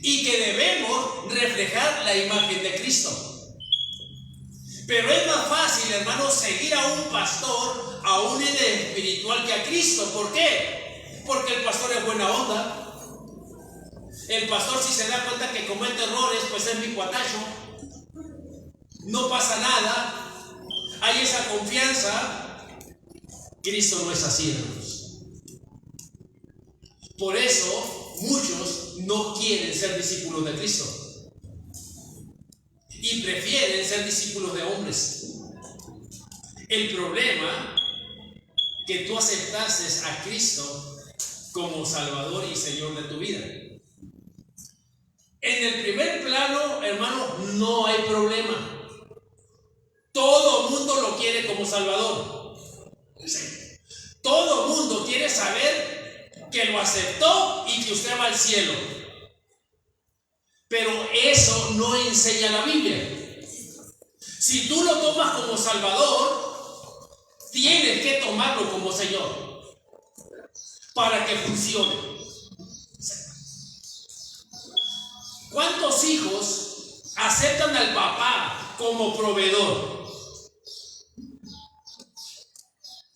y que debemos reflejar la imagen de Cristo. Pero es más fácil, hermanos, seguir a un pastor, a un líder espiritual que a Cristo. ¿Por qué? Porque el pastor es buena onda. El pastor, si se da cuenta que comete errores, pues es mi cuatacho. No pasa nada. Hay esa confianza. Cristo no es así, hermanos. Por eso, muchos no quieren ser discípulos de Cristo. Y prefieren ser discípulos de hombres. El problema que tú aceptases a Cristo como Salvador y Señor de tu vida. En el primer plano, hermanos, no hay problema. Todo mundo lo quiere como Salvador. Todo mundo quiere saber que lo aceptó y que usted va al cielo. Pero eso no enseña la Biblia. Si tú lo tomas como Salvador, tienes que tomarlo como Señor para que funcione. ¿Cuántos hijos aceptan al papá como proveedor?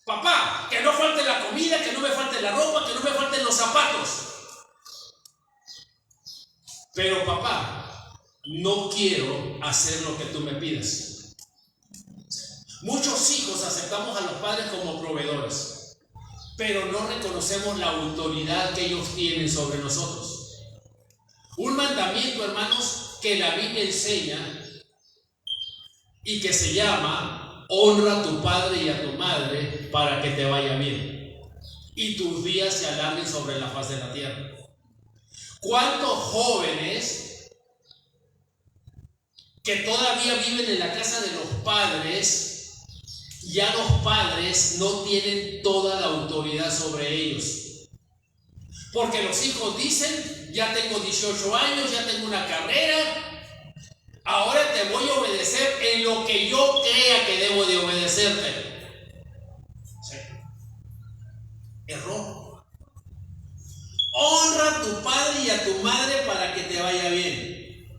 Papá, que no falte la comida, que no me falte la ropa, que no me falten los zapatos. Pero papá, no quiero hacer lo que tú me pidas. Muchos hijos aceptamos a los padres como proveedores, pero no reconocemos la autoridad que ellos tienen sobre nosotros. Un mandamiento, hermanos, que la Biblia enseña y que se llama: honra a tu padre y a tu madre para que te vaya bien y tus días se alarguen sobre la faz de la tierra. ¿Cuántos jóvenes que todavía viven en la casa de los padres, ya los padres no tienen toda la autoridad sobre ellos? Porque los hijos dicen: ya tengo 18 años, ya tengo una carrera, ahora te voy a obedecer en lo que yo crea que debo de obedecerte. Sí. Error. Honra a tu padre y a tu madre para que te vaya bien.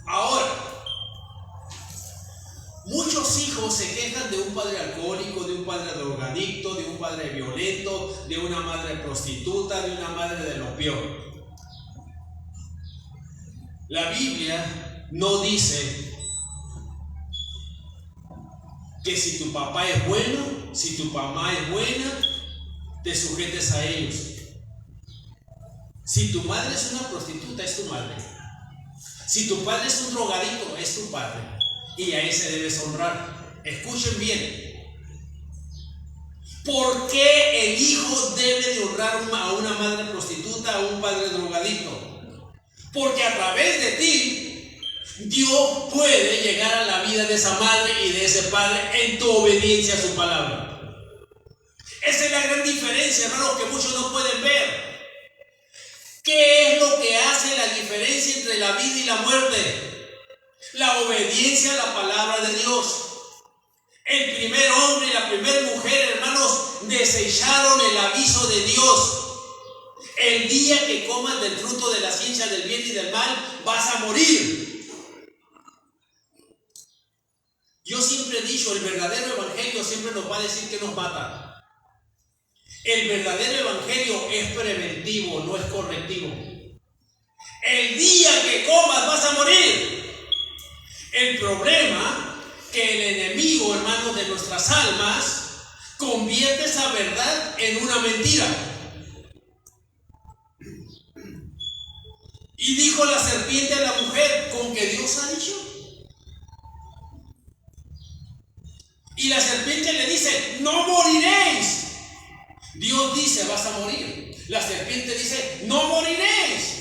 Ahora, muchos hijos se quejan de un padre alcohólico, de un padre drogadicto, de un padre violento, de una madre prostituta, de una madre de lo peor. La Biblia no dice que si tu papá es bueno, si tu mamá es buena, te sujetes a ellos. Si tu madre es una prostituta, es tu madre. Si tu padre es un drogadicto, es tu padre. Y a ese debes honrar. Escuchen bien. ¿Por qué el hijo debe de honrar a una madre prostituta, a un padre drogadicto? Porque a través de ti, Dios puede llegar a la vida de esa madre y de ese padre en tu obediencia a su palabra. Esa es la gran diferencia, hermanos, que muchos no pueden ver. ¿Qué es lo que hace la diferencia entre la vida y la muerte? La obediencia a la palabra de Dios. El primer hombre y la primera mujer, hermanos, desecharon el aviso de Dios. El día que comas del fruto de la ciencia del bien y del mal, vas a morir. Yo siempre he dicho, el verdadero evangelio siempre nos va a decir que nos mata. El verdadero evangelio es preventivo, no es correctivo. El día que comas vas a morir. El problema que el enemigo, hermanos, de nuestras almas, convierte esa verdad en una mentira. Y dijo la serpiente a la mujer: ¿con qué Dios ha dicho? Y la serpiente le dice: no moriréis. Dios dice: vas a morir. La serpiente dice: no moriréis.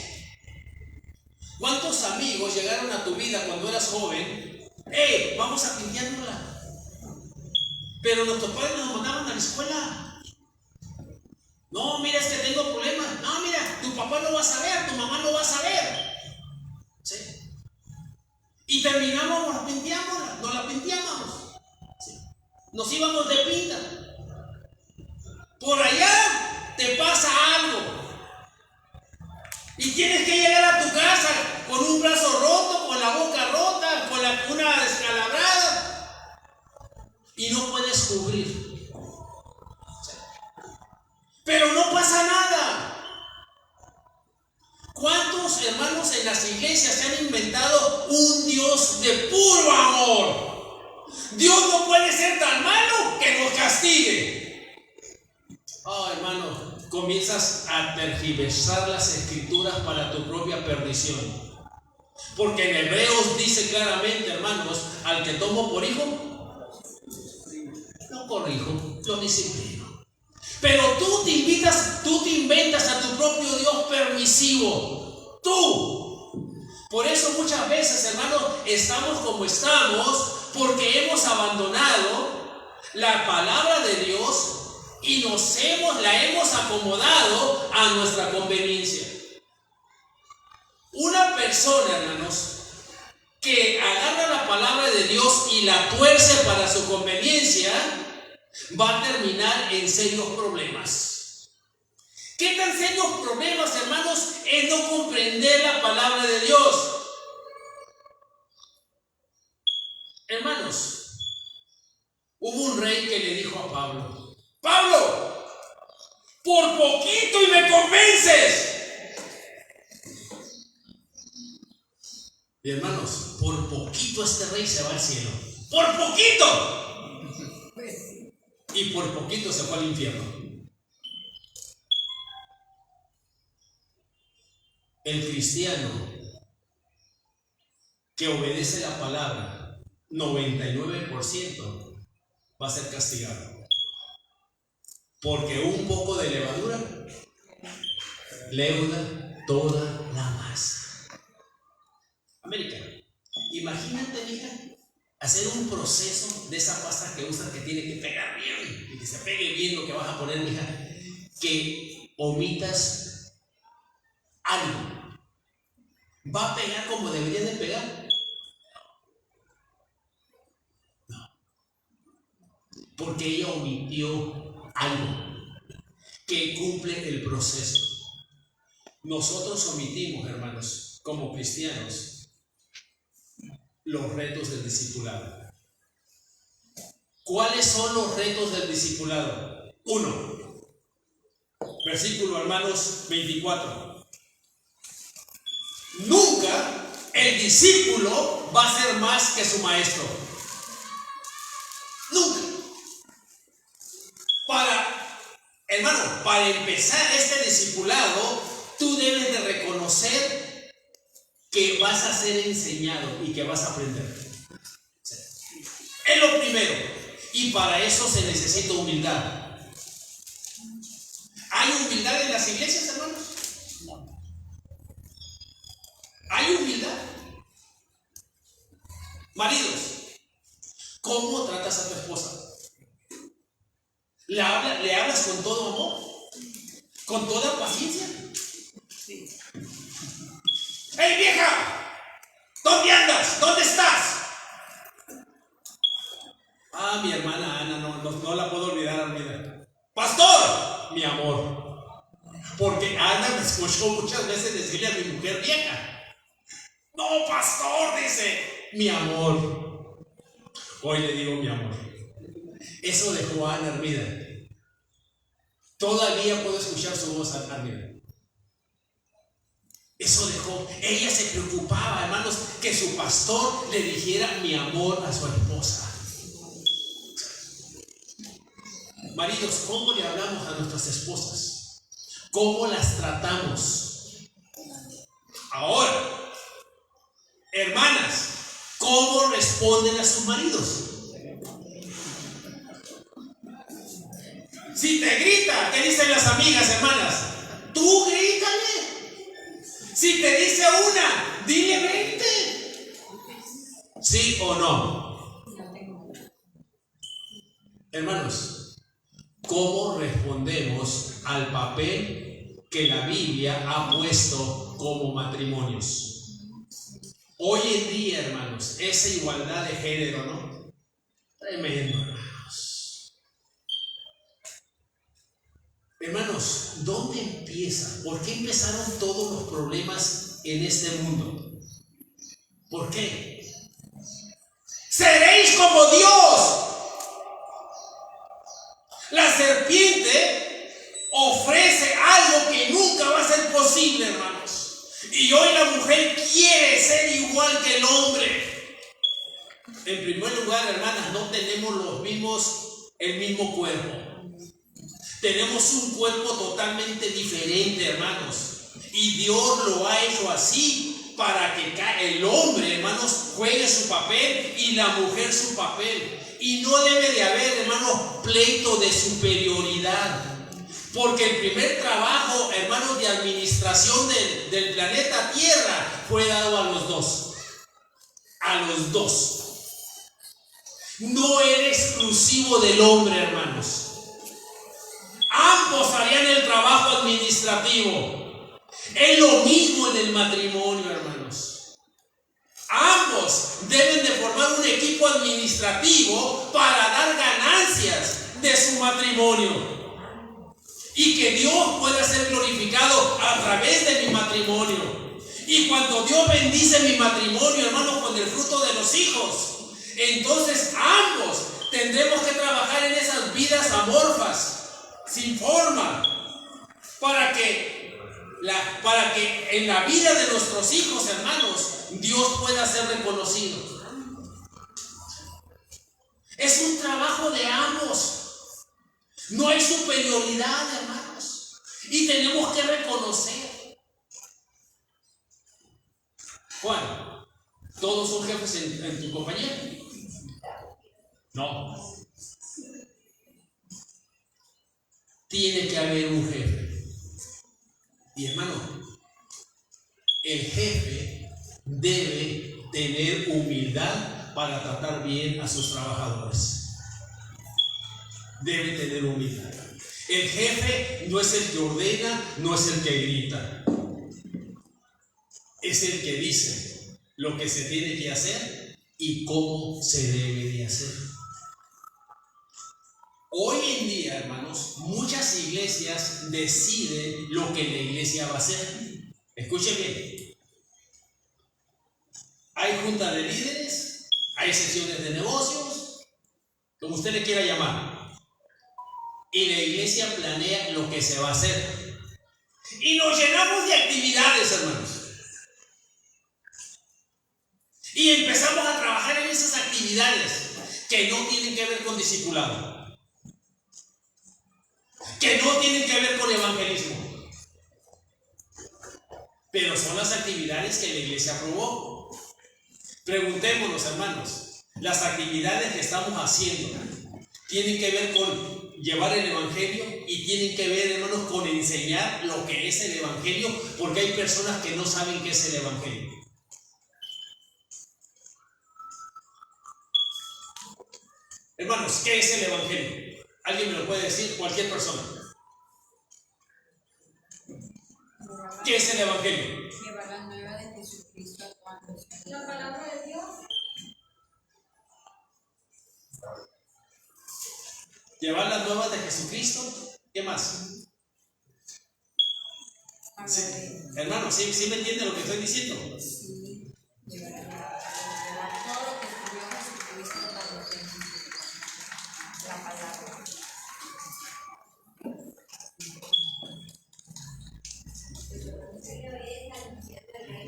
¿Cuántos amigos llegaron a tu vida cuando eras joven? Vamos a pinteárnosla. Pero nuestros padres nos mandaban a la escuela. No, mira, es que tengo problemas. No, mira, tu papá no va a saber, tu mamá no va a saber. ¿Sí? Y terminamos, nos la pinteábamos. ¿Sí? Nos íbamos de pinta. Por allá te pasa algo y Y tienes que llegar a tu casa con un brazo roto, con la boca rota, con una descalabrada. Y no puedes cubrir. Pero no pasa nada. ¿Cuántos hermanos en las iglesias se han inventado un Dios de puro amor? Dios no puede ser tan malo que nos castigue. Oh, hermano, comienzas a tergiversar las escrituras para tu propia perdición. Porque en Hebreos dice claramente, hermanos, al que tomo por hijo, lo corrijo, lo disciplino. Pero tú te inventas a tu propio Dios permisivo. Tú. Por eso muchas veces, hermanos, estamos como estamos, porque hemos abandonado la palabra de Dios y la hemos acomodado a nuestra conveniencia. Una persona, hermanos, que agarra la palabra de Dios y la tuerce para su conveniencia, va a terminar en serios problemas. ¿Qué tan serios problemas, hermanos, es no comprender la palabra de Dios? Hermanos, hubo un rey que le dijo a Pablo: Pablo, por poquito y me convences. Y hermanos, por poquito este rey se va al cielo. ¡Por poquito! Y por poquito se fue al infierno. El cristiano que obedece la palabra, 99% va a ser castigado. Porque un poco de levadura leuda toda la masa. América, imagínate, hija, hacer un proceso de esa pasta que usan, que tiene que pegar bien y que se pegue bien lo que vas a poner, hija, que omitas algo. ¿Va a pegar como debería de pegar? No. Porque ella omitió algo que cumple el proceso. Nosotros omitimos, hermanos, como cristianos, los retos del discipulado. ¿Cuáles son los retos del discipulado? 1. Versículo, hermanos, 24. Nunca el discípulo va a ser más que su maestro. Nunca. Para empezar este discipulado, tú debes de reconocer que vas a ser enseñado y que vas a aprender. Es lo primero. Y para eso se necesita humildad. ¿Hay humildad en las iglesias, hermanos? No. ¿Hay humildad? Maridos, ¿cómo tratas a tu esposa? ¿Le hablas con todo amor? ¿Con toda paciencia? Sí. ¡Hey, vieja! ¿Dónde andas? ¿Dónde estás? Ah, mi hermana Ana, no la puedo olvidar, Armida. ¡Pastor! Mi amor. Porque Ana me escuchó muchas veces decirle a mi mujer vieja. No, pastor, dice, mi amor. Hoy le digo mi amor. Eso dejó a Ana, Armida. Todavía puedo escuchar su voz, Armida. Eso dejó. Ella se preocupaba, hermanos, que su pastor le dijera mi amor a su esposa. Maridos, ¿cómo le hablamos a nuestras esposas? ¿Cómo las tratamos? Ahora, hermanas, ¿cómo responden a sus maridos? Si te grita, ¿qué dicen las amigas, hermanas? Tú grítale. Si te dice una, dile 20. ¿Sí o no? Hermanos, ¿cómo respondemos al papel que la Biblia ha puesto como matrimonios? Hoy en día, hermanos, esa igualdad de género, ¿no? Tremendo, hermanos. Hermanos, ¿dónde empieza? ¿Por qué empezaron todos los problemas en este mundo? ¿Por qué? Seréis como Dios. La serpiente ofrece algo que nunca va a ser posible, hermanos. Y hoy la mujer quiere ser igual que el hombre. En primer lugar, hermanas, no tenemos el mismo cuerpo. Tenemos un cuerpo totalmente diferente, hermanos. Y Dios lo ha hecho así para que el hombre, hermanos, juegue su papel y la mujer su papel. Y no debe de haber, hermanos, pleito de superioridad. Porque el primer trabajo, hermanos, de administración del planeta Tierra fue dado a los dos. A los dos. No era exclusivo del hombre, hermanos. Ambos harían el trabajo administrativo. Es lo mismo en el matrimonio, hermanos. Ambos deben de formar un equipo administrativo para dar ganancias de su matrimonio. Y que Dios pueda ser glorificado a través de mi matrimonio. Y cuando Dios bendice mi matrimonio, hermanos, con el fruto de los hijos, entonces ambos tendremos que trabajar en esas vidas amorfas, sin forma, para que en la vida de nuestros hijos, hermanos, Dios pueda ser reconocido. Es un trabajo de ambos. No hay superioridad, hermanos, y tenemos que reconocer. Juan, ¿todos son jefes en tu compañía? No. Tiene que haber un jefe. Y hermano, el jefe debe tener humildad para tratar bien a sus trabajadores. Debe tener humildad. El jefe no es el que ordena, no es el que grita. Es el que dice lo que se tiene que hacer y cómo se debe de hacer. Hoy en día, hermanos, muchas iglesias deciden lo que la iglesia va a hacer. Escuchen bien. Hay junta de líderes, hay sesiones de negocios, como usted le quiera llamar. Y la iglesia planea lo que se va a hacer. Y nos llenamos de actividades, hermanos. Y empezamos a trabajar en esas actividades que no tienen que ver con discipulado, que no tienen que ver con evangelismo, pero son las actividades que la iglesia aprobó. Preguntémonos, hermanos, las actividades que estamos haciendo tienen que ver con llevar el evangelio y tienen que ver, hermanos, con enseñar lo que es el evangelio, porque hay personas que no saben qué es el evangelio. Hermanos, ¿qué es el evangelio? ¿Alguien me lo puede decir? Cualquier persona. ¿Qué es el evangelio? Llevar la nueva de Jesucristo a todos. La palabra de Dios. Llevar las nuevas de Jesucristo. ¿Qué más? Sí. Hermano, ¿sí me entiende lo que estoy diciendo? Sí. Llevar todo lo que escribió Jesucristo para los demás. La palabra.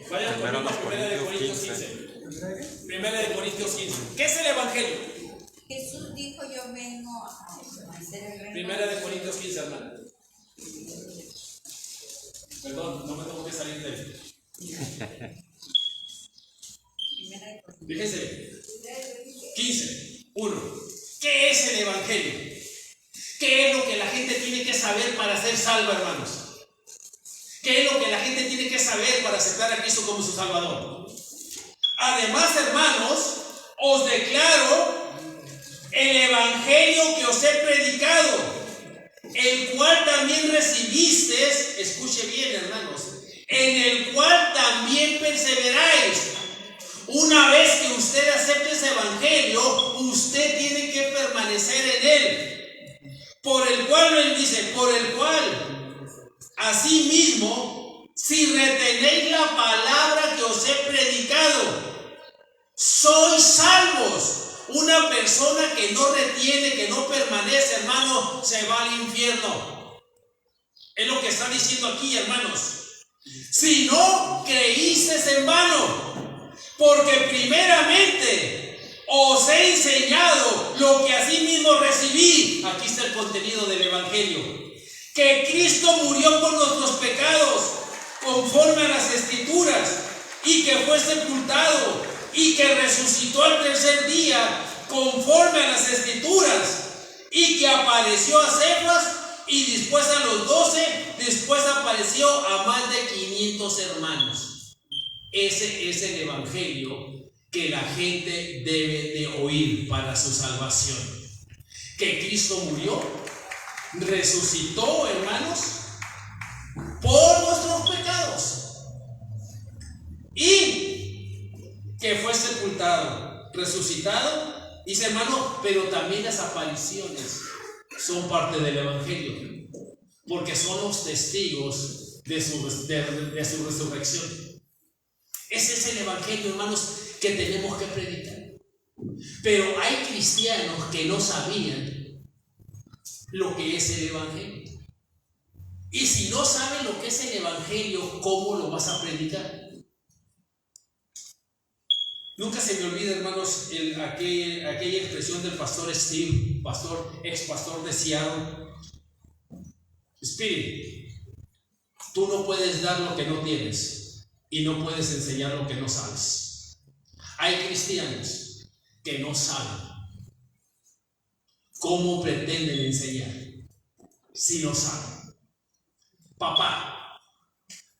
Vayan conmigo a Primera de Corintios 15. Primera de Corintios 15. ¿Qué es el evangelio? Jesús dijo: yo vengo a hacer el reino. Primera de Corintios 15, hermano. Perdón, no me tengo que salir de él. Fíjense. 15, 1. ¿Qué es el evangelio? ¿Qué es lo que la gente tiene que saber para ser salva, hermanos? ¿Qué es lo que la gente tiene que saber para aceptar a Cristo como su Salvador? Además, hermanos, os declaro el evangelio que os he predicado, el cual también recibisteis, escuche bien, hermanos, en el cual también perseveráis. Una vez que usted acepte ese evangelio, usted tiene que permanecer en él. Por el cual, él dice, por el cual Sois salvos. Una persona que no retiene, que no permanece, hermano, se va al infierno. Es lo que está diciendo aquí, hermanos. Si no creísteis en vano, porque primeramente os he enseñado lo que asimismo recibí. Aquí está el contenido del Evangelio. Que Cristo murió por nuestros pecados, conforme a las Escrituras, y que fue sepultado, y que resucitó al tercer día, conforme a las Escrituras, y que apareció a Cefas, y después a los 12, después apareció a más de 500 hermanos. Ese es el Evangelio que la gente debe de oír para su salvación. Que Cristo murió, resucitó, hermanos, por nuestros pecados, y que fue sepultado, resucitado. Dice, hermano, pero también las apariciones son parte del Evangelio, porque son los testigos de su resurrección. Ese es el Evangelio, hermanos, que tenemos que predicar. Pero hay cristianos que no sabían lo que es el Evangelio. Y si no saben lo que es el Evangelio, ¿cómo lo vas a predicar? Nunca se me olvida, hermanos, aquella expresión del pastor Steve, ex pastor de Seattle. Spirit, tú no puedes dar lo que no tienes y no puedes enseñar lo que no sabes. Hay cristianos que no saben cómo pretenden enseñar si no saben. Papá,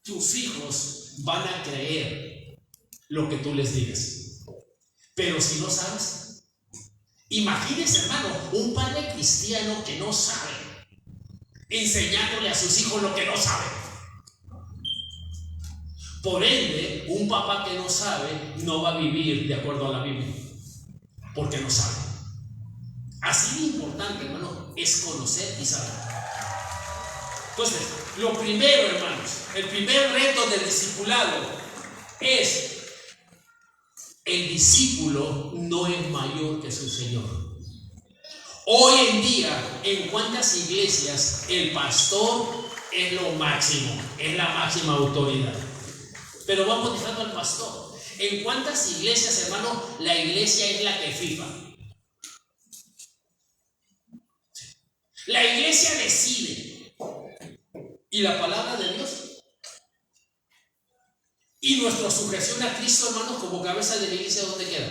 tus hijos van a creer lo que tú les digas. Pero si no sabes, imagínese, hermano, un padre cristiano que no sabe, enseñándole a sus hijos lo que no sabe. Por ende, un papá que no sabe no va a vivir de acuerdo a la Biblia, porque no sabe. Así de importante, hermano, es conocer y saber. Entonces, lo primero, hermanos, el primer reto del discipulado es: el discípulo no es mayor que su Señor. Hoy en día, en cuántas iglesias el pastor es lo máximo, es la máxima autoridad. Pero vamos dejando al pastor. En cuántas iglesias, hermano, la iglesia es la que FIFA. La iglesia decide. ¿Y la palabra de Dios? Y nuestra sujeción a Cristo, hermanos, como cabeza de la iglesia, ¿dónde queda?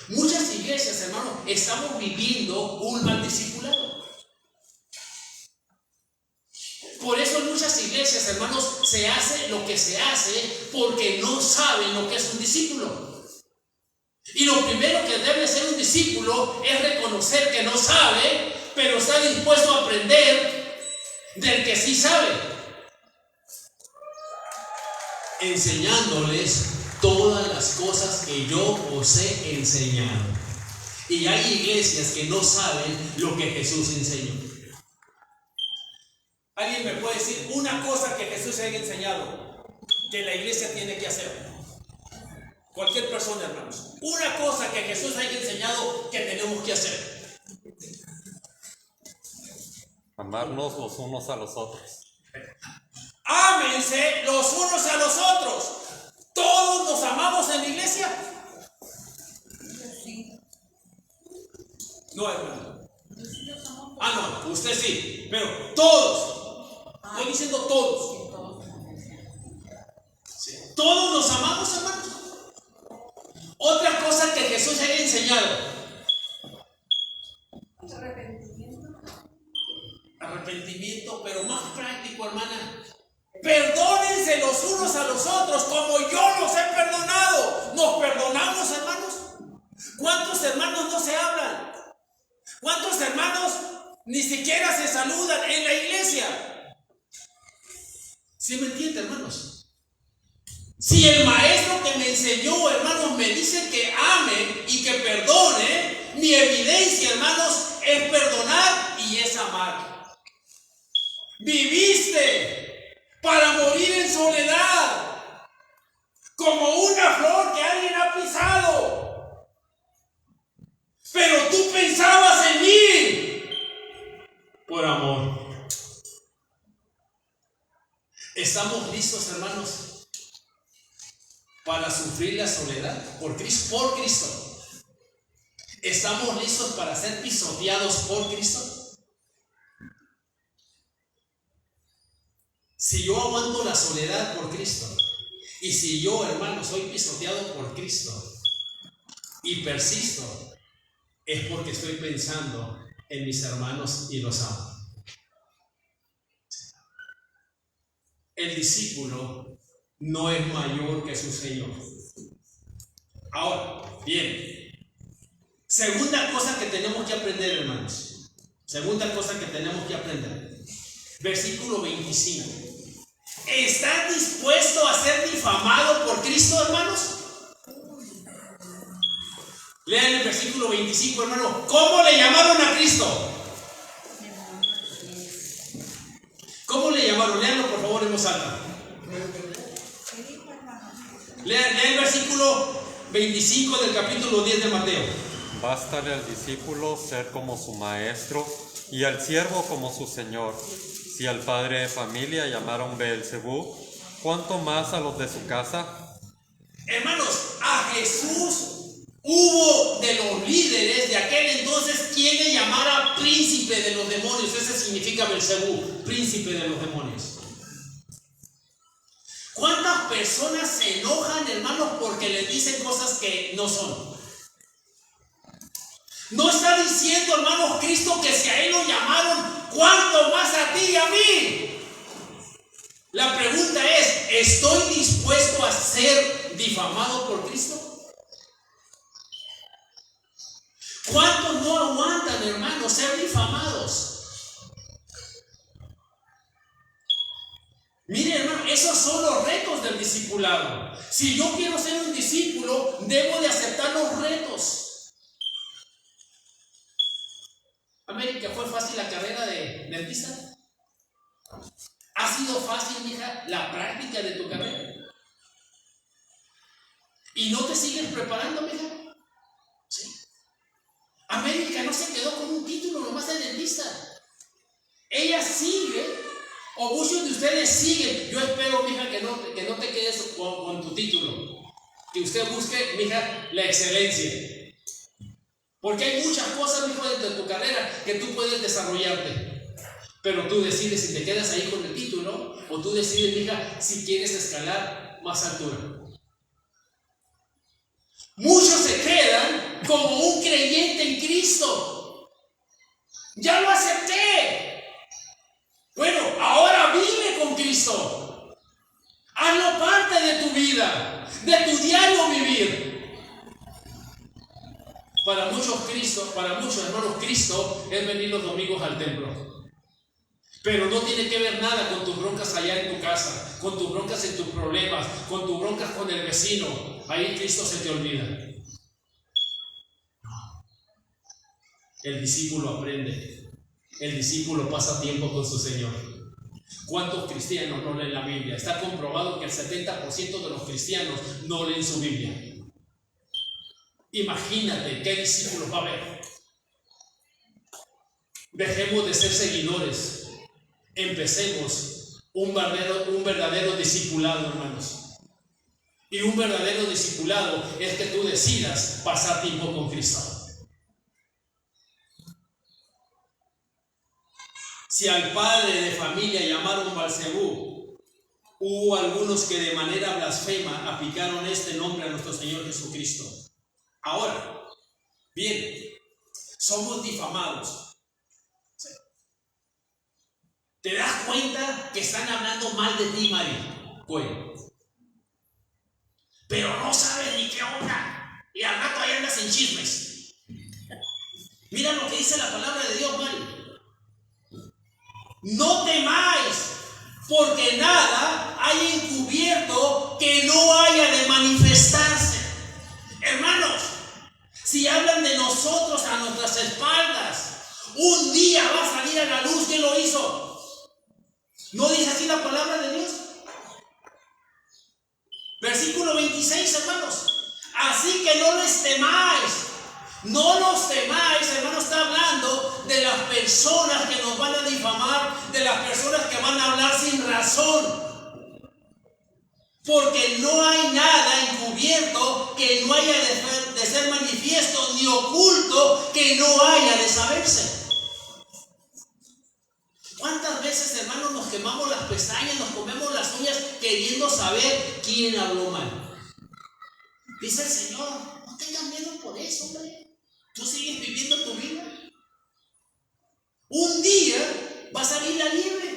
Muchas iglesias, hermanos, estamos viviendo un mal discipulado. Por eso en muchas iglesias, hermanos, se hace lo que se hace porque no saben lo que es un discípulo. Y lo primero que debe ser un discípulo es reconocer que no sabe, pero está dispuesto a aprender del que sí sabe, enseñándoles todas las cosas que yo os he enseñado. Y hay iglesias que no saben lo que Jesús enseñó. ¿Alguien me puede decir una cosa que Jesús haya enseñado que la iglesia tiene que hacer? Cualquier persona, hermanos. Una cosa que Jesús haya enseñado que tenemos que hacer. Amarnos los unos a los otros. Ámense los unos a los otros. ¿Todos nos amamos en la iglesia? Sí. No, hermano. No, usted sí, pero todos. Estoy diciendo todos. Todos nos amamos, hermanos. Otra cosa que Jesús haya enseñado. Arrepentimiento, pero más práctico, hermana. Perdónense los unos a los otros como yo los he perdonado. ¿Nos perdonamos, hermanos? ¿Cuántos hermanos no se hablan? ¿Cuántos hermanos ni siquiera se saludan en la iglesia? ¿Sí me entiende, hermanos? Si el maestro que me enseñó, hermanos, me dice que ame y que perdone, mi evidencia, hermanos, es perdonar y es amar. Viviste para morir en soledad, como una flor ¿Estamos listos, hermanos, para sufrir la soledad por Cristo? Por Cristo. ¿Estamos listos para ser pisoteados por Cristo? Si yo aguanto la soledad por Cristo, y si yo, hermano, soy pisoteado por Cristo y persisto, es porque estoy pensando en mis hermanos y los amo. El discípulo no es mayor que su Señor. Ahora, bien, segunda cosa que tenemos que aprender, hermanos. Segunda cosa que tenemos que aprender. Versículo 25. ¿Estás dispuesto a ser difamado por Cristo, hermanos? Lean el versículo 25, hermano. ¿Cómo le llamaron a Cristo? ¿Cómo le llamaron? Leanlo por favor en voz alta. Lean el versículo 25 del capítulo 10 de Mateo. Bástale al discípulo ser como su maestro y al siervo como su señor. Si al padre de familia llamaron Beelzebú, ¿cuánto más a los de su casa? Hermanos, a Jesús hubo de los líderes de aquel entonces quien le llamara príncipe de los demonios. Ese significa Beelzebú, príncipe de los demonios. ¿Cuántas personas se enojan, hermanos, porque les dicen cosas que no son? No está diciendo, hermanos, Cristo que si a Él lo llamaron, ¿cuánto más a ti y a mí? La pregunta es, ¿estoy dispuesto a ser difamado por Cristo? ¿Cuántos no aguantan, hermanos, ser difamados? Mire, hermano, esos son los retos del discipulado. Si yo quiero ser un discípulo, debo de aceptar los retos. América, ¿fue fácil la carrera de dentista? ¿Ha sido fácil, mija, la práctica de tu carrera? ¿Y no te sigues preparando, mija? Sí. América no se quedó con un título nomás de dentista. Ella sigue, o muchos de ustedes siguen. Yo espero, mija, que no te quedes con tu título. Que usted busque, mija, la excelencia. Porque hay muchas cosas, mijo, dentro de tu carrera que tú puedes desarrollarte. Pero tú decides si te quedas ahí con el título o tú decides, mija, si quieres escalar más altura. Muchos se quedan como un creyente en Cristo. Ya lo acepté. Bueno, ahora vive con Cristo. Hazlo parte de tu vida, de tu diario vivir. Para muchos hermanos, Cristo es venir los domingos al templo. Pero no tiene que ver nada con tus broncas allá en tu casa, con tus broncas en tus problemas, con tus broncas con el vecino. Ahí Cristo se te olvida. No. El discípulo aprende. El discípulo pasa tiempo con su Señor. ¿Cuántos cristianos no leen la Biblia? Está comprobado que el 70% de los cristianos no leen su Biblia. Imagínate qué discípulos va a haber. Dejemos de ser seguidores. Empecemos un verdadero discipulado, hermanos. Y un verdadero discipulado es que tú decidas pasar tiempo con Cristo. Si al padre de familia llamaron Beelzebú, hubo algunos que de manera blasfema aplicaron este nombre a nuestro Señor Jesucristo. Ahora, bien, somos difamados. ¿Te das cuenta que están hablando mal de ti, Mari? Bueno, pero no sabes ni qué onda. Y al rato ahí andas en chismes. Mira lo que dice la palabra de Dios, Mari. No temáis, porque nada hay encubierto que no haya de manifestarse. Hermanos, si hablan de nosotros a nuestras espaldas, un día va a salir a la luz. ¿Quién lo hizo? ¿No dice así la palabra de Dios? Versículo 26, hermanos. Así que no les temáis. No los temáis, hermanos. Está hablando de las personas que nos van a difamar, de las personas que van a hablar sin razón. Porque no hay nada encubierto que no haya de ser manifiesto, ni oculto que no haya de saberse. ¿Cuántas veces, hermanos, nos quemamos las pestañas, nos comemos las uñas queriendo saber quién habló mal? Dice el Señor, no tengas miedo por eso, hombre. Tú sigues viviendo tu vida. Un día va a salir la liebre.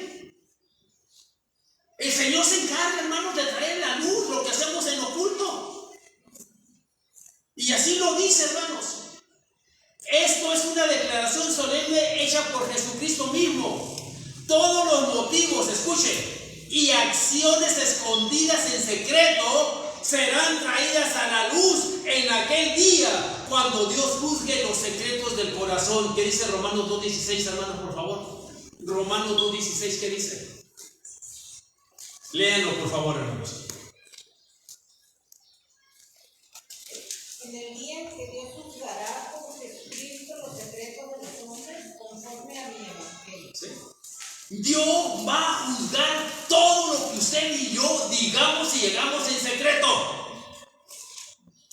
El Señor se encarga, hermanos, de traer la luz, lo que hacemos en oculto. Y así lo dice, hermanos. Esto es una declaración solemne hecha por Jesucristo mismo. Todos los motivos, escuche, y acciones escondidas en secreto serán traídas a la luz en aquel día cuando Dios juzgue los secretos del corazón. ¿Qué dice Romanos 2:16, hermanos, por favor? Romanos 2:16, ¿qué dice? Léanlo, por favor, hermanos. En el día en que Dios juzgará por Jesucristo los secretos de los hombres conforme a mi evangelio. ¿Sí? Dios va a juzgar todo lo que usted y yo digamos y llegamos en secreto.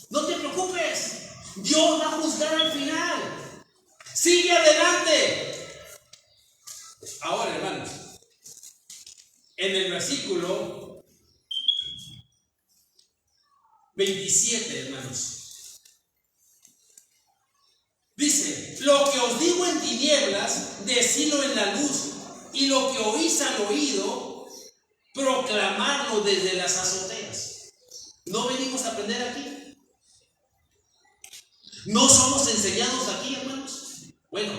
No te preocupes, Dios va a juzgar al final. Sigue adelante. Ahora, hermanos, en el versículo 27, hermanos, dice: lo que os digo en tinieblas, decidlo en la luz, y lo que oís al oído, proclamarlo desde las azoteas. ¿No venimos a aprender aquí? ¿No somos enseñados aquí, hermanos? Bueno,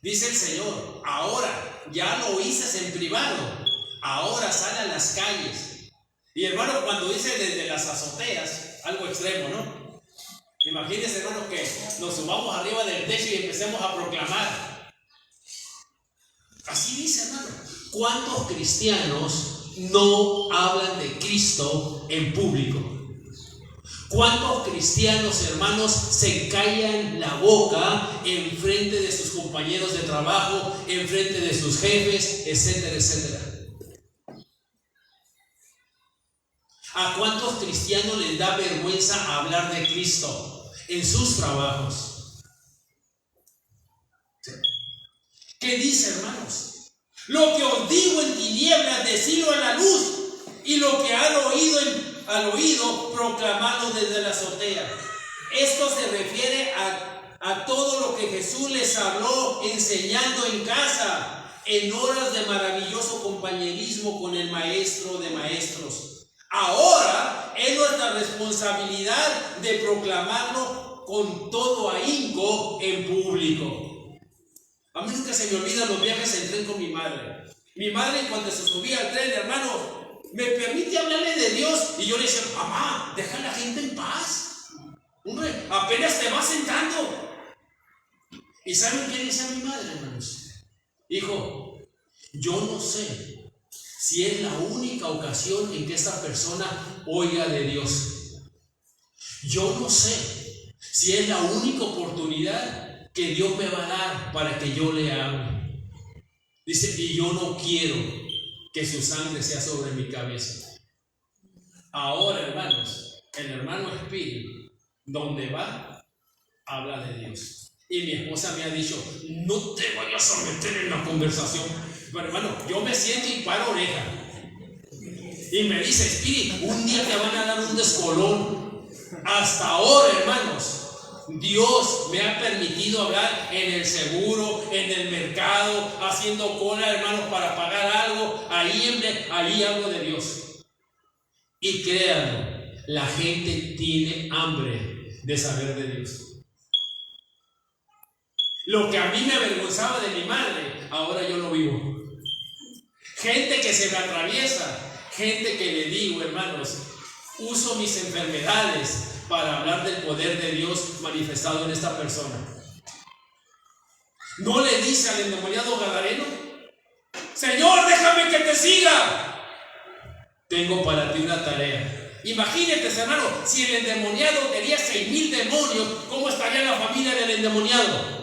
dice el Señor, ahora ya lo oíste en privado, ahora sale a las calles. Y hermano, cuando dice desde las azoteas, algo extremo, ¿no? Imagínense, hermano, que nos subamos arriba del techo y empecemos a proclamar. Así dice, hermano. ¿Cuántos cristianos no hablan de Cristo en público? ¿Cuántos cristianos, hermanos, se callan la boca en frente de sus compañeros de trabajo, en frente de sus jefes, etcétera, etcétera? ¿A cuántos cristianos les da vergüenza hablar de Cristo en sus trabajos? ¿Qué dice, hermanos? Lo que os digo en tinieblas, decidlo a la luz, y lo que han oído al oído, proclamadlo desde la azotea. Esto se refiere a todo lo que Jesús les habló enseñando en casa, en horas de maravilloso compañerismo con el Maestro de Maestros. Ahora es nuestra responsabilidad de proclamarlo con todo ahínco en público. A mí nunca se me olvidan los viajes en tren con mi madre. Mi madre, cuando se subía al tren, hermano, me permite hablarle de Dios. Y yo le decía: mamá, deja a la gente en paz. Hombre, apenas te vas sentando. ¿Y saben qué decía mi madre, hermanos? Hijo, yo no sé si es la única ocasión en que esta persona oiga de Dios. Yo no sé si es la única oportunidad que Dios me va a dar para que yo le hable. Dice: y yo no quiero que su sangre sea sobre mi cabeza. Ahora, hermanos, el hermano Espíritu, donde va, habla de Dios. Y mi esposa me ha dicho: no te vayas a meter en la conversación. Pero hermano, yo me siento y paro oreja. Y me dice: Espíritu, un día te van a dar un descolón. Hasta ahora, hermanos, Dios me ha permitido hablar en el seguro, en el mercado, haciendo cola, hermanos, para pagar algo. Ahí hablo de Dios. Y créanlo, la gente tiene hambre de saber de Dios. Lo que a mí me avergonzaba de mi madre, ahora yo lo vivo. Gente que se me atraviesa, gente que le digo, hermanos, uso mis enfermedades para hablar del poder de Dios manifestado en esta persona. ¿No le dice al endemoniado gadareno: Señor, déjame que te siga? Tengo para ti una tarea. Imagínate, hermano, si el endemoniado tenía 6,000 demonios, ¿cómo estaría la familia del endemoniado?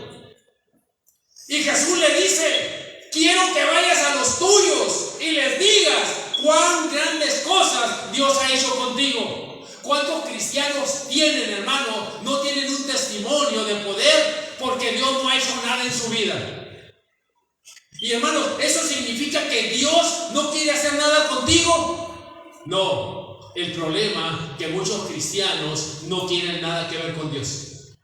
Y Jesús le dice: quiero que vayas a los tuyos y les digas cuán grandes cosas Dios ha hecho contigo? ¿Cuántos cristianos tienen, hermano, no tienen un testimonio de poder porque Dios no ha hecho nada en su vida? Y hermanos, ¿eso significa que Dios no quiere hacer nada contigo? No, el problema es que muchos cristianos no quieren nada que ver con Dios.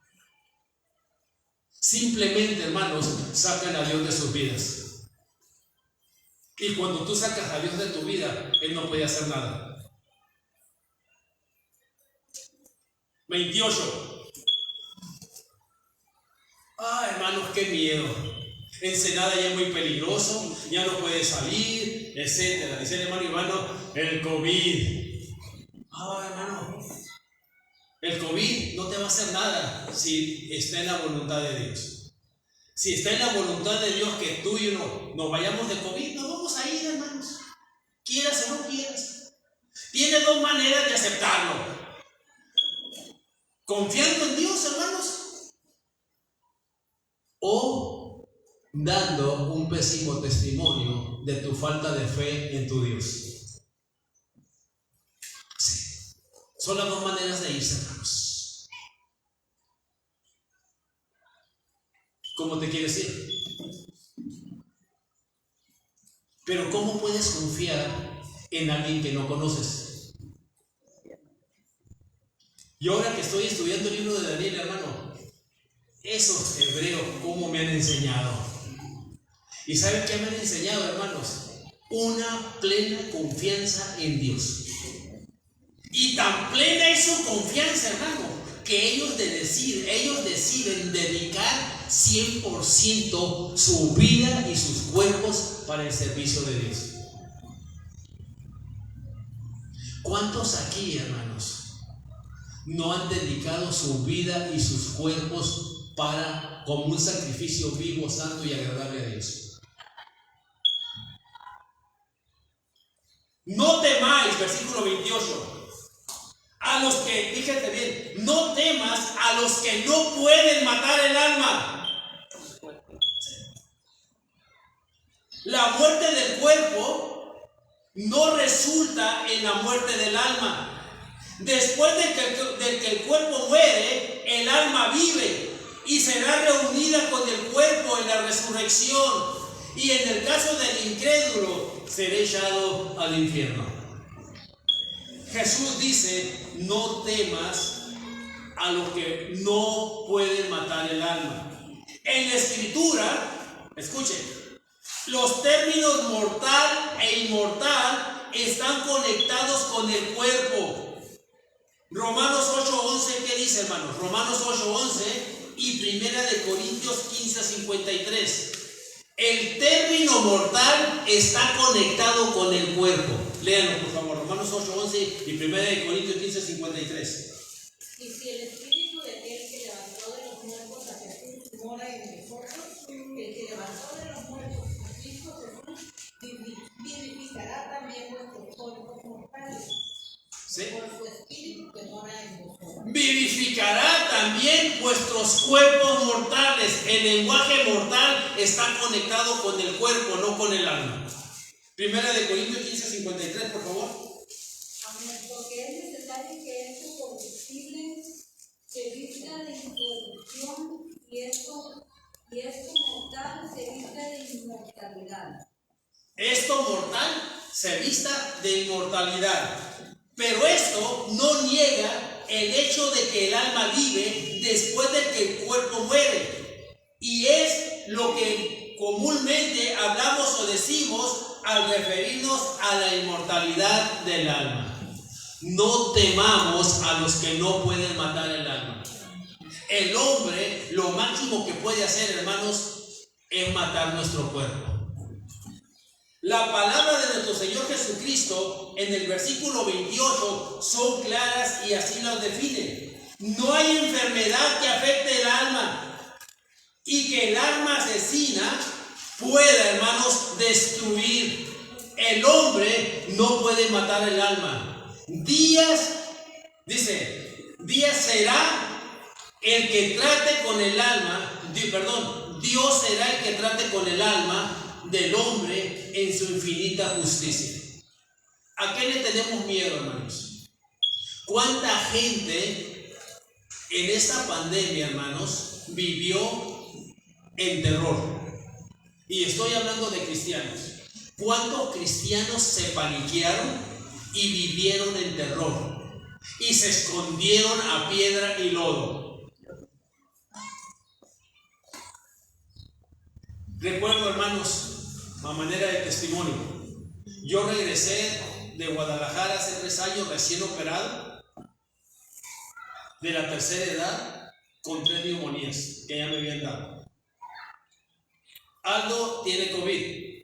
Simplemente, hermanos, sacan a Dios de sus vidas. Y cuando tú sacas a Dios de tu vida, Él no puede hacer nada. 28. Hermanos, qué miedo. Ensenada ya es muy peligroso, ya no puede salir, etc. Dice el hermano, el COVID. Hermano, el COVID no te va a hacer nada si está en la voluntad de Dios. Si está en la voluntad de Dios que tú y yo nos vayamos de COVID, nos vamos a ir, hermanos. Quieras o no quieras. Tiene dos maneras de aceptarlo. Confiando en Dios, hermanos, o dando un pésimo testimonio de tu falta de fe en tu Dios. Sí. Son las dos maneras de irse, hermanos. ¿Cómo te quieres ir? Pero ¿cómo puedes confiar en alguien que no conoces? Y ahora que estoy estudiando el libro de Daniel, hermano, esos hebreos, ¿cómo me han enseñado? ¿Y saben qué me han enseñado, hermanos? Una plena confianza en Dios. Y tan plena es su confianza, hermano, que ellos deciden dedicar 100% su vida y sus cuerpos para el servicio de Dios. ¿Cuántos aquí, hermanos, no han dedicado su vida y sus cuerpos como un sacrificio vivo, santo y agradable a Dios? No temáis, versículo 28. A los que, fíjate bien, no temas a los que no pueden matar el alma. La muerte del cuerpo no resulta en la muerte del alma. Después de que el cuerpo muere, el alma vive y será reunida con el cuerpo en la resurrección. Y en el caso del incrédulo, será echado al infierno. Jesús dice, no temas a los que no pueden matar el alma. En la Escritura, escuchen, los términos mortal e inmortal están conectados con el cuerpo. Romanos 8:11, ¿qué dice, hermanos? Romanos 8:11 y 1 Corintios 15:53. El término mortal está conectado con el cuerpo. Léanlo, por favor, Romanos 8:11 y 1 Corintios 15:53. Y si el espíritu de aquel que levantó de los muertos a Jesús mora en nosotros, el que levantó de los muertos a Cristo Jesús vivificará también vuestros cuerpos mortales. ¿Sí? Por su espíritu que mora en vosotros. Vivificará también vuestros cuerpos mortales. El lenguaje mortal está conectado con el cuerpo, no con el alma. 1 Corintios 15:53, por favor. Amén, porque es necesario que esto corruptible se vista de incorrupción y esto mortal se vista de inmortalidad. Esto mortal se vista de inmortalidad. Pero esto no niega el hecho de que el alma vive después de que el cuerpo muere. Y es lo que comúnmente hablamos o decimos al referirnos a la inmortalidad del alma. No temamos a los que no pueden matar el alma. El hombre, lo máximo que puede hacer, hermanos, es matar nuestro cuerpo. La palabra de nuestro Señor Jesucristo en el versículo 28 son claras y así las define. No hay enfermedad que afecte el alma y que el alma asesina pueda, hermanos, destruir. El hombre no puede matar el alma. Días será el que trate con el alma, Dios será el que trate con el alma del hombre en su infinita justicia. ¿A qué le tenemos miedo, hermanos? ¿Cuánta gente en esta pandemia, hermanos, vivió en terror? Y estoy hablando de cristianos. ¿Cuántos cristianos se paniquearon y vivieron en terror? Y se escondieron a piedra y lodo. Recuerdo, hermanos, a manera de testimonio, yo regresé de Guadalajara hace 3 años, recién operado, de la tercera edad, con 3 neumonías que ya me habían dado. Aldo tiene COVID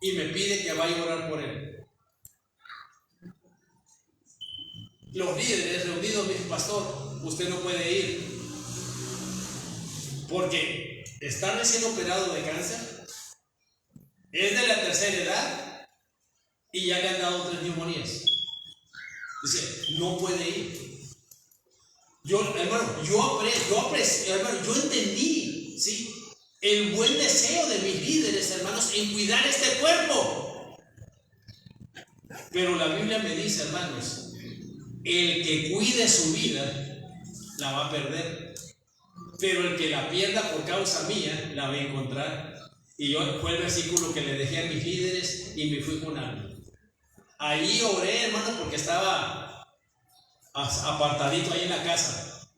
y me pide que vaya a orar por él. Los líderes reunidos me dicen: pastor, usted no puede ir porque está recién operado de cáncer, es de la tercera edad y ya le han dado 3 neumonías. Dice, no puede ir. Hermano, yo entendí, ¿sí?, el buen deseo de mis líderes, hermanos, en cuidar este cuerpo. Pero la Biblia me dice, hermanos, el que cuide su vida la va a perder, pero el que la pierda por causa mía la va a encontrar. Y fue el versículo que le dejé a mis líderes y me fui con algo. Ahí oré, hermano, porque estaba apartadito ahí en la casa.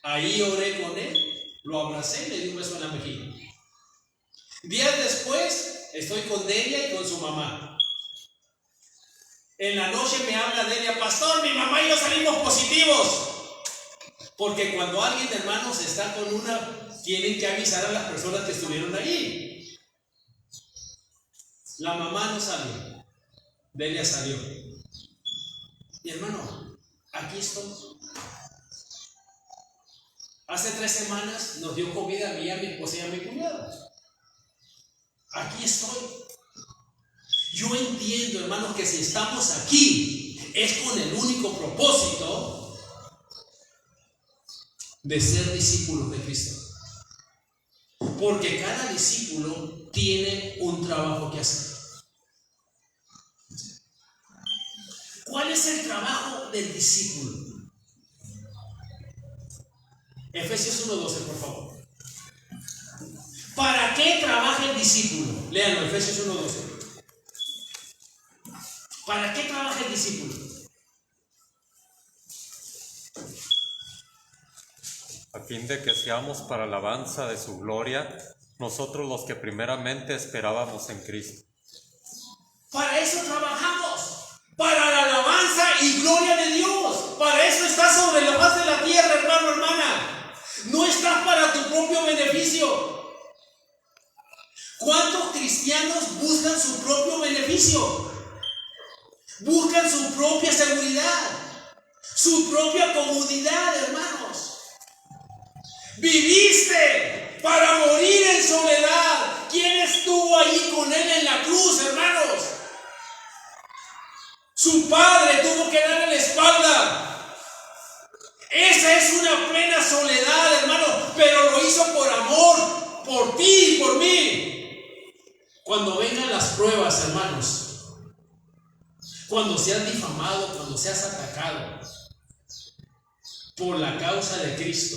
Ahí oré con él, lo abracé y le di un beso en la mejilla. Días después estoy con Delia y con su mamá. En la noche me habla Delia: pastor, mi mamá y yo salimos positivos. Porque cuando alguien, hermanos, está con tienen que avisar a las personas que estuvieron ahí. La mamá no salió, Delia salió. Y hermano, aquí estoy. Hace 3 semanas nos dio comida a mí, a mi esposa y a mi cuñado. Aquí estoy. Yo entiendo, hermanos, que si estamos aquí es con el único propósito de ser discípulos de Cristo. Porque cada discípulo tiene un trabajo que hacer. ¿Cuál es el trabajo del discípulo? Efesios 1:12, por favor. ¿Para qué trabaja el discípulo? Léanlo, Efesios 1:12. ¿Para qué trabaja el discípulo? A fin de que seamos para alabanza de su gloria, nosotros los que primeramente esperábamos en Cristo. Para eso trabajamos, para la alabanza y gloria de Dios. Para eso estás sobre la faz de la tierra, hermano, hermana. No estás para tu propio beneficio. ¿Cuántos cristianos buscan su propio beneficio? Buscan su propia seguridad, su propia comodidad, hermanos. Viviste para morir en soledad. ¿Quién estuvo allí con él en la cruz, hermanos? Su padre tuvo que darle la espalda. Esa es una plena soledad, hermano, pero lo hizo por amor, por ti y por mí. Cuando vengan las pruebas, hermanos, cuando seas difamado, cuando seas atacado por la causa de Cristo,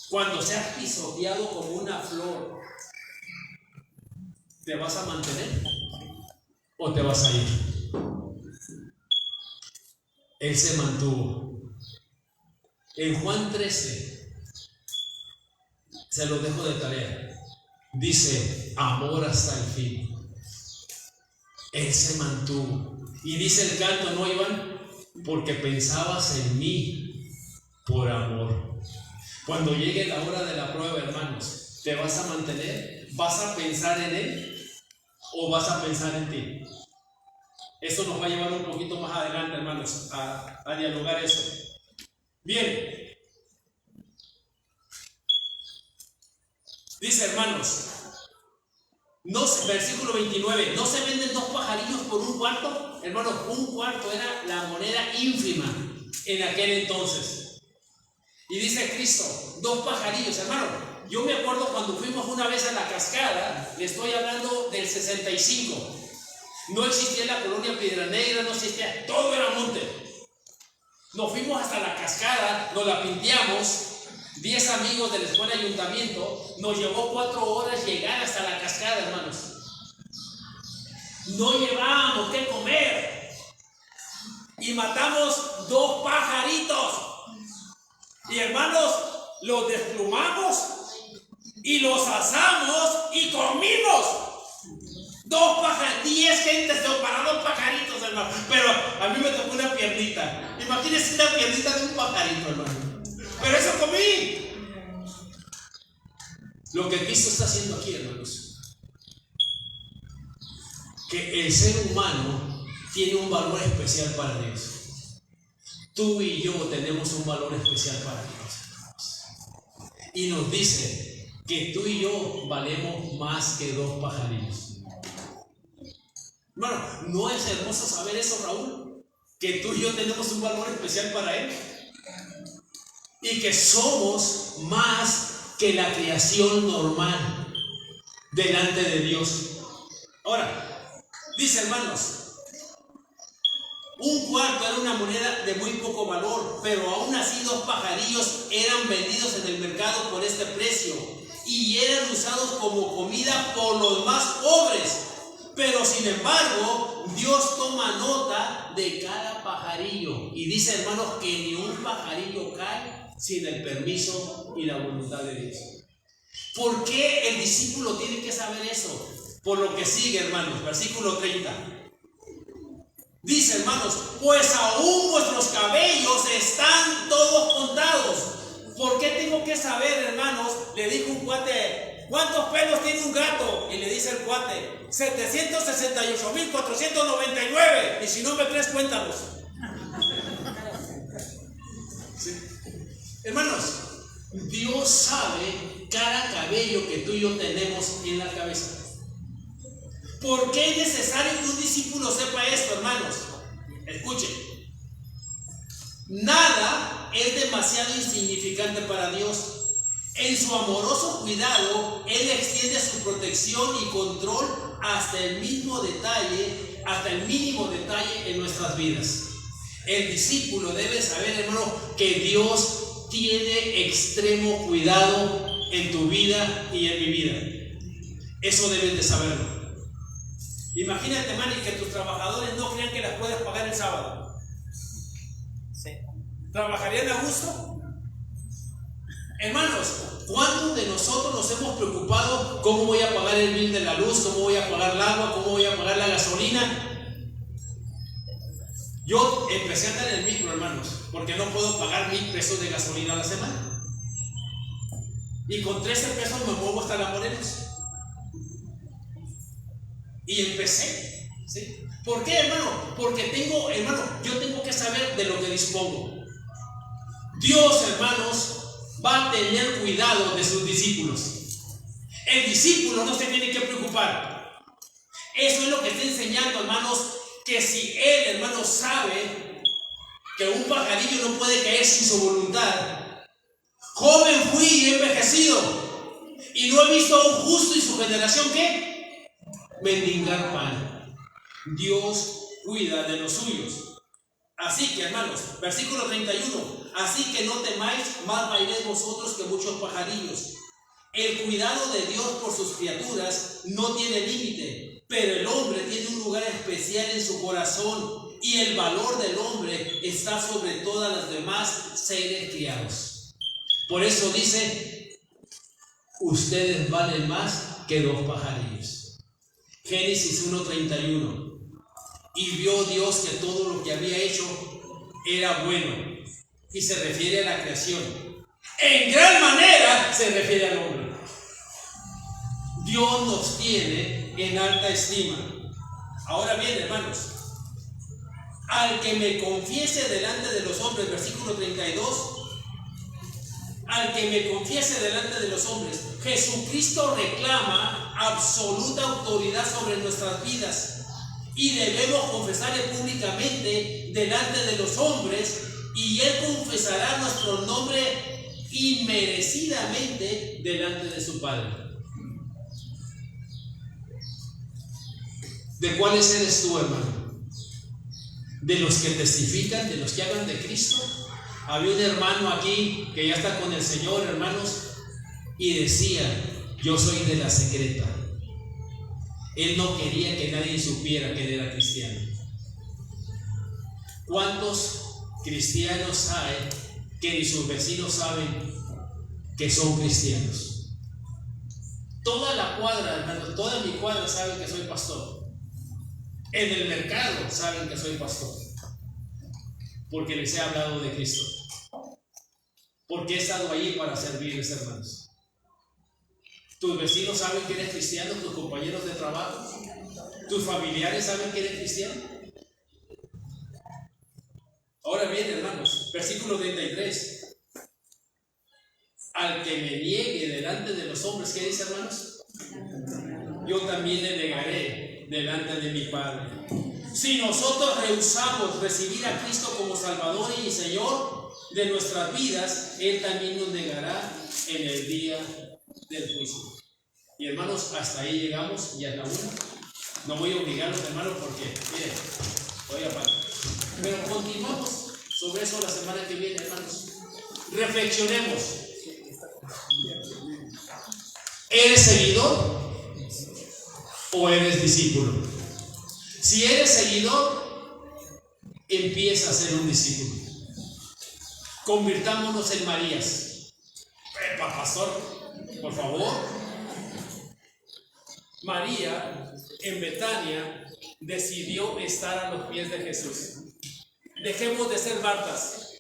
cuando seas pisoteado como una flor, ¿te vas a mantener o te vas a ir? Él se mantuvo. En Juan 13, se lo dejo de tarea, dice: amor hasta el fin. Él se mantuvo. Y dice el canto, ¿no, Iván? Porque pensabas en mí por amor. Cuando llegue la hora de la prueba, hermanos, ¿te vas a mantener? ¿Vas a pensar en él o vas a pensar en ti? Esto nos va a llevar un poquito más adelante, hermanos, a dialogar eso. Bien. Dice, hermanos, versículo 29, ¿no se venden 2 pajarillos por un cuarto? Hermanos, un cuarto era la moneda ínfima en aquel entonces. Y dice Cristo, 2 pajarillos, hermano. Yo me acuerdo cuando fuimos una vez a la cascada, le estoy hablando del 65. No existía la colonia Piedra Negra, no existía, todo era monte. Nos fuimos hasta la cascada, nos la pinteamos. 10 amigos de la escuela de ayuntamiento, nos llevó 4 horas llegar hasta la cascada, hermanos. No llevábamos qué comer y matamos 2 pajaritos. Y hermanos, los desplumamos y los asamos y comimos. 2 pajaritos, 10 gentes para 2 pajaritos, hermano. Pero a mí me tocó una piernita. Imagínense una piernita de un pajarito, hermano. Pero eso comí. Lo que Cristo está haciendo aquí, hermanos, que el ser humano tiene un valor especial para Dios. Tú y yo tenemos un valor especial para Dios, hermanos. Y nos dice que tú y yo valemos más que 2 pajaritos. Hermano, ¿no es hermoso saber eso, Raúl? Que tú y yo tenemos un valor especial para Él. Y que somos más que la creación normal delante de Dios. Ahora, dice, hermanos, un cuarto era una moneda de muy poco valor, pero aún así 2 pajarillos eran vendidos en el mercado por este precio y eran usados como comida por los más pobres. Pero sin embargo, Dios toma nota de cada pajarillo y dice, hermanos, que ni un pajarillo cae sin el permiso y la voluntad de Dios. ¿Por qué el discípulo tiene que saber eso? Por lo que sigue, hermanos, versículo 30. Dice, hermanos, pues aún vuestros cabellos están todos contados. ¿Por qué tengo que saber, hermanos? Le dijo un cuate, ¿cuántos pelos tiene un gato? Y le dice el cuate, 768,499. Y si no me crees, cuéntanos. ¿Sí? Hermanos, Dios sabe cada cabello que tú y yo tenemos en la cabeza. ¿Por qué es necesario que un discípulo sepa esto, hermanos? Escuchen. Nada es demasiado insignificante para Dios. En su amoroso cuidado, Él extiende su protección y control hasta el mínimo detalle en nuestras vidas. El discípulo debe saber, hermano, que Dios tiene extremo cuidado en tu vida y en mi vida. Eso debes de saberlo. Imagínate, Manny, que tus trabajadores no crean que las puedes pagar el sábado. Sí. ¿Trabajarían a gusto? Hermanos, ¿cuántos de nosotros nos hemos preocupado cómo voy a pagar el bill de la luz, cómo voy a pagar el agua, cómo voy a pagar la gasolina? Yo empecé a andar en el micro, hermanos, porque no puedo pagar 1,000 pesos de gasolina a la semana. Y con 13 pesos me muevo hasta la Morelos. Y empecé, ¿sí? ¿Por qué, hermano? Porque yo tengo que saber de lo que dispongo. Dios, hermanos, va a tener cuidado de sus discípulos. El discípulo no se tiene que preocupar. Eso es lo que está enseñando, hermanos, que si él, hermano, sabe que un pajarillo no puede caer sin su voluntad. Joven fui y envejecido, y no he visto a un justo y su generación, ¿qué? Mendigar pan. Dios cuida de los suyos. Así que, hermanos, versículo 31, así que no temáis, más vairéis vosotros que muchos pajarillos. El cuidado de Dios por sus criaturas no tiene límite, pero el hombre tiene un lugar especial en su corazón y el valor del hombre está sobre todas las demás seres criados. Por eso dice, ustedes valen más que 2 pajarillos. Génesis 1:31. Y vio Dios que todo lo que había hecho era bueno. Y se refiere a la creación. En gran manera se refiere al hombre. Dios nos tiene en alta estima. Ahora bien, hermanos, al que me confiese delante de los hombres, versículo 32, al que me confiese delante de los hombres, Jesucristo reclama absoluta autoridad sobre nuestras vidas y debemos confesarle públicamente delante de los hombres y Él confesará nuestro nombre inmerecidamente delante de su Padre. ¿De cuáles eres tú, hermano? ¿De los que testifican, de los que hablan de Cristo? Había un hermano aquí que ya está con el Señor, hermanos, y decía: yo soy de la secreta. Él no quería que nadie supiera que él era cristiano. ¿Cuántos cristianos hay que ni sus vecinos saben que son cristianos? Toda la cuadra, hermano, toda mi cuadra saben que soy pastor. En el mercado saben que soy pastor, porque les he hablado de Cristo, porque he estado allí para servirles, hermanos. ¿Tus vecinos saben que eres cristiano? ¿Tus compañeros de trabajo? ¿Tus familiares saben que eres cristiano? Ahora bien, hermanos, versículo 33. Al que me niegue delante de los hombres, ¿qué dice, hermanos? Yo también le negaré delante de mi Padre. Si nosotros rehusamos recibir a Cristo como Salvador y Señor de nuestras vidas, Él también nos negará en el día del juicio. Y hermanos, hasta ahí llegamos, ya es la una. No voy a obligarlos, hermanos, porque miren, voy a parar. Pero continuamos sobre eso la semana que viene, hermanos. Reflexionemos. ¿Eres seguidor o eres discípulo? Si eres seguidor, empieza a ser un discípulo. Convirtámonos en Marías. Pastor, por favor. María en Betania decidió estar a los pies de Jesús. Dejemos de ser Martas.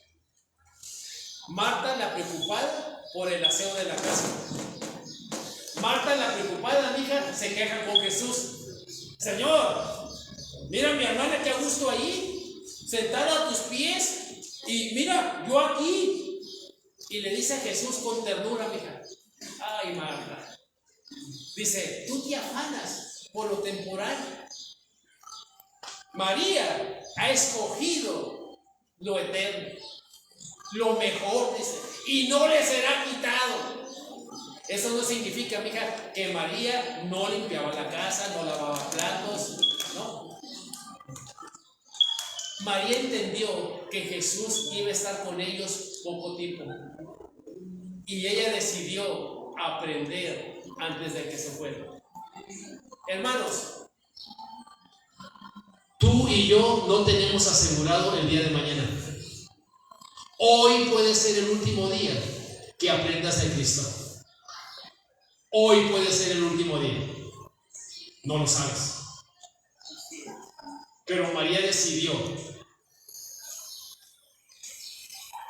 Marta la preocupada por el aseo de la casa. Marta la preocupada, mija, se queja con Jesús. Señor, mira mi hermana que a gusto ahí, sentada a tus pies, y mira, yo aquí. Y le dice a Jesús con ternura, mija: ay, Marta. Dice: tú te afanas por lo temporal. María ha escogido lo eterno, lo mejor, dice, y no le será quitado. Eso no significa, mija, que María no limpiaba la casa, no lavaba platos, no. María entendió que Jesús iba a estar con ellos poco tiempo, y ella decidió aprender antes de que se fuera. Hermanos, tú y yo no tenemos asegurado el día de mañana. Hoy puede ser el último día que aprendas de Cristo. Hoy puede ser el último día. No lo sabes. Pero María decidió.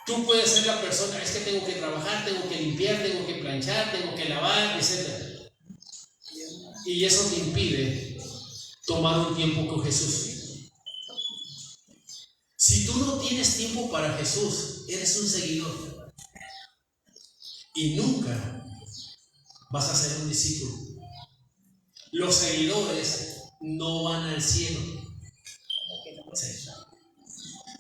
Tú puedes ser la persona: es que tengo que trabajar, tengo que limpiar, tengo que planchar, tengo que lavar, etc. Y eso te impide tomar un tiempo con Jesús. Si tú no tienes tiempo para Jesús, eres un seguidor. Y nunca vas a ser un discípulo. Los seguidores no van al cielo.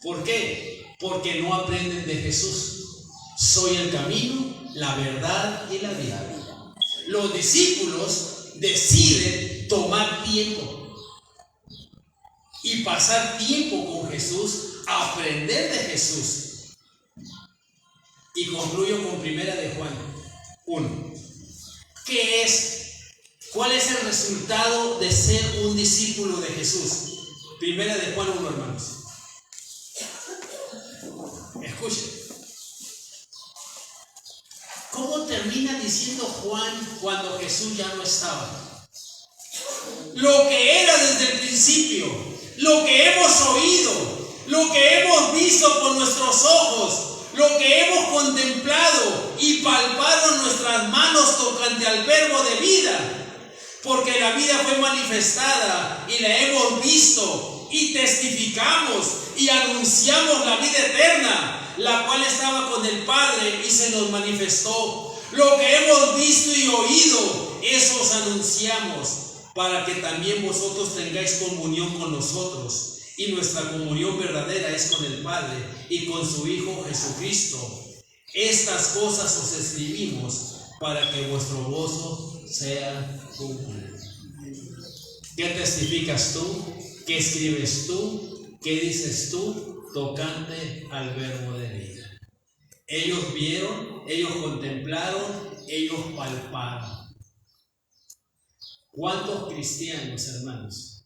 ¿Por qué? Porque no aprenden de Jesús. Soy el camino, la verdad y la vida. Los discípulos deciden tomar tiempo y pasar tiempo con Jesús, aprender de Jesús. Y concluyo con Primera de Juan 1. ¿Qué es? ¿Cuál es el resultado de ser un discípulo de Jesús? Primera de Juan 1, hermanos. Escuchen. ¿Cómo termina diciendo Juan cuando Jesús ya no estaba? Lo que era desde el principio, lo que hemos oído, lo que hemos visto con nuestros ojos, lo que hemos contemplado y palpado en nuestras manos tocante al verbo de vida. Porque la vida fue manifestada y la hemos visto y testificamos y anunciamos la vida eterna, la cual estaba con el Padre y se nos manifestó. Lo que hemos visto y oído, eso os anunciamos, para que también vosotros tengáis comunión con nosotros. Y nuestra comunión verdadera es con el Padre y con su Hijo Jesucristo. Estas cosas os escribimos para que vuestro gozo sea completo. ¿Qué testificas tú? ¿Qué escribes tú? ¿Qué dices tú tocante al verbo de vida? Ellos vieron, ellos contemplaron, ellos palparon. ¿Cuántos cristianos, hermanos,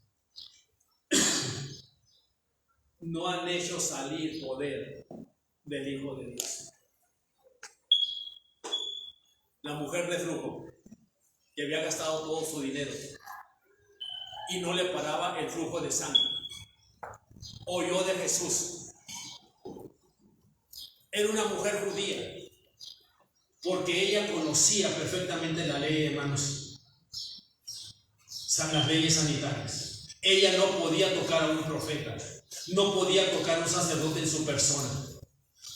no han hecho salir poder del Hijo de Dios? La mujer de flujo, que había gastado todo su dinero y no le paraba el flujo de sangre, oyó de Jesús. Era una mujer judía, porque ella conocía perfectamente la ley, hermanos, las leyes sanitarias. Ella no podía tocar a un profeta, no podía tocar a un sacerdote en su persona.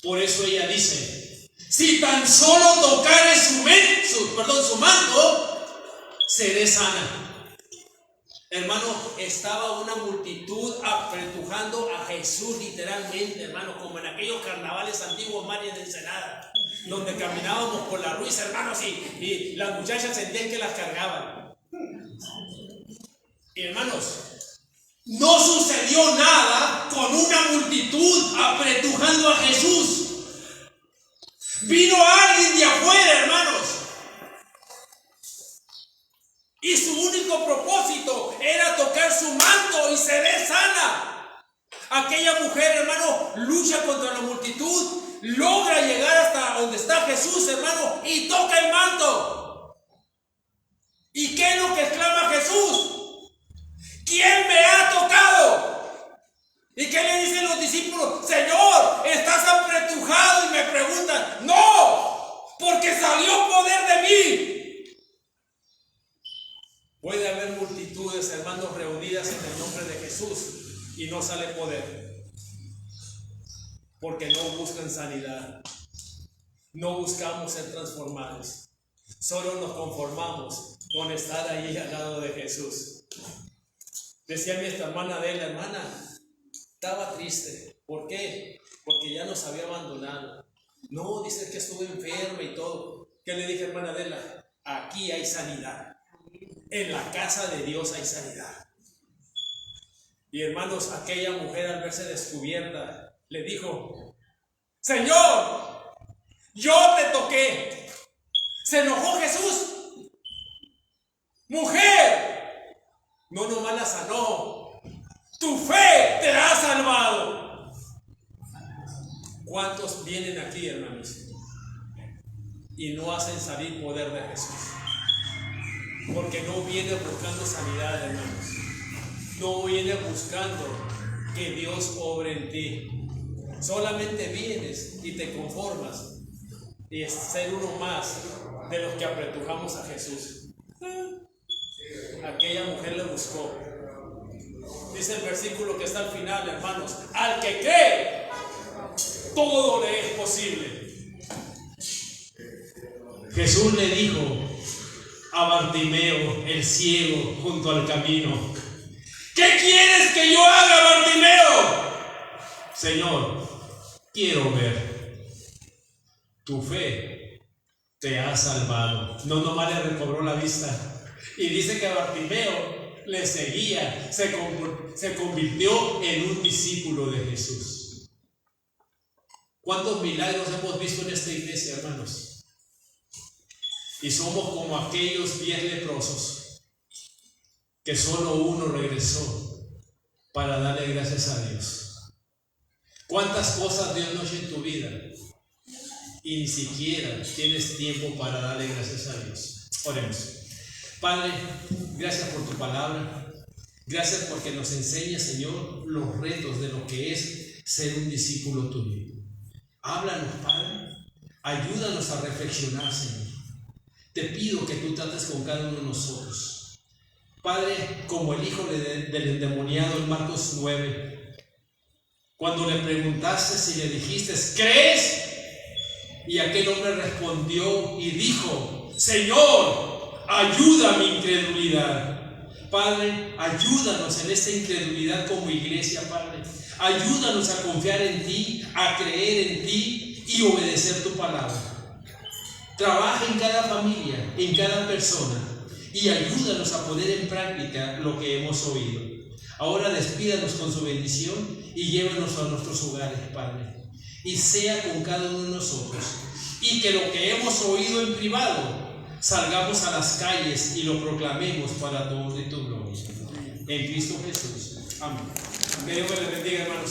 Por eso ella dice: si tan solo tocare su manto, seré sana. hermano, estaba una multitud apretujando a Jesús literalmente, hermano, como en aquellos carnavales antiguos, María de Ensenada, donde caminábamos por la ruiz, hermanos, y las muchachas sentían que las cargaban. Y hermanos, no sucedió nada con una multitud apretujando a Jesús. Vino alguien de afuera, hermanos, y su único propósito era tocar su manto y se ve sana. Aquella mujer, hermano, lucha contra la multitud, logra llegar hasta donde está Jesús, hermano, y toca el manto. ¿Y qué es lo que exclama Jesús? ¿Quién me ha tocado? ¿Y qué le dicen los discípulos? Señor, estás apretujado, y me preguntan. No, porque salió poder de mí. Puede haber multitudes, hermanos, reunidas en el nombre de Jesús y no sale poder, porque no buscan sanidad, no buscamos ser transformados, solo nos conformamos con estar ahí al lado de Jesús. Decía mi hermana Adela: hermana, estaba triste. ¿Por qué? Porque ya nos había abandonado. No, dice que estuve enferma y todo. ¿Qué le dije, hermana Adela? Aquí hay sanidad. En la casa de Dios hay sanidad. Y hermanos, aquella mujer, al verse descubierta, le dijo: Señor, yo te toqué. Se enojó Jesús. Mujer, no nomás la sanó, tu fe te ha salvado. ¿Cuántos vienen aquí, hermanos, y no hacen salir poder de Jesús? Porque no viene buscando sanidad, hermanos. No viene buscando que Dios obre en ti. Solamente vienes y te conformas y es ser uno más de los que apretujamos a Jesús. Aquella mujer le buscó. Dice el versículo que está al final, hermanos: al que cree, todo le es posible. Jesús le dijo a Bartimeo, el ciego, junto al camino: ¿qué quieres que yo haga, Bartimeo? Señor, quiero ver. Tu fe te ha salvado. No nomás le recobró la vista. Y dice que Bartimeo le seguía, se convirtió en un discípulo de Jesús. ¿Cuántos milagros hemos visto en esta iglesia, hermanos? Y somos como aquellos 10 leprosos, que solo uno regresó para darle gracias a Dios. ¿Cuántas cosas Dios no ha hecho en tu vida y ni siquiera tienes tiempo para darle gracias a Dios? Oremos. Padre, gracias por tu palabra. Gracias porque nos enseña, Señor, los retos de lo que es ser un discípulo tuyo. Háblanos, Padre. Ayúdanos a reflexionar, Señor. Te pido que tú trates con cada uno de nosotros. Padre, como el hijo del endemoniado en Marcos 9, cuando le preguntaste si le dijiste: ¿crees? Y aquel hombre respondió y dijo: Señor, ayuda a mi incredulidad. Padre, ayúdanos en esta incredulidad como iglesia, Padre. Ayúdanos a confiar en ti, a creer en ti y obedecer tu palabra. Trabaja en cada familia, en cada persona, y ayúdanos a poner en práctica lo que hemos oído. Ahora despídanos con su bendición y llévanos a nuestros hogares, Padre, y sea con cada uno de nosotros, y que lo que hemos oído en privado salgamos a las calles y lo proclamemos para tu honra y tu gloria. En Cristo Jesús. Amén. Que Dios me les bendiga, hermanos.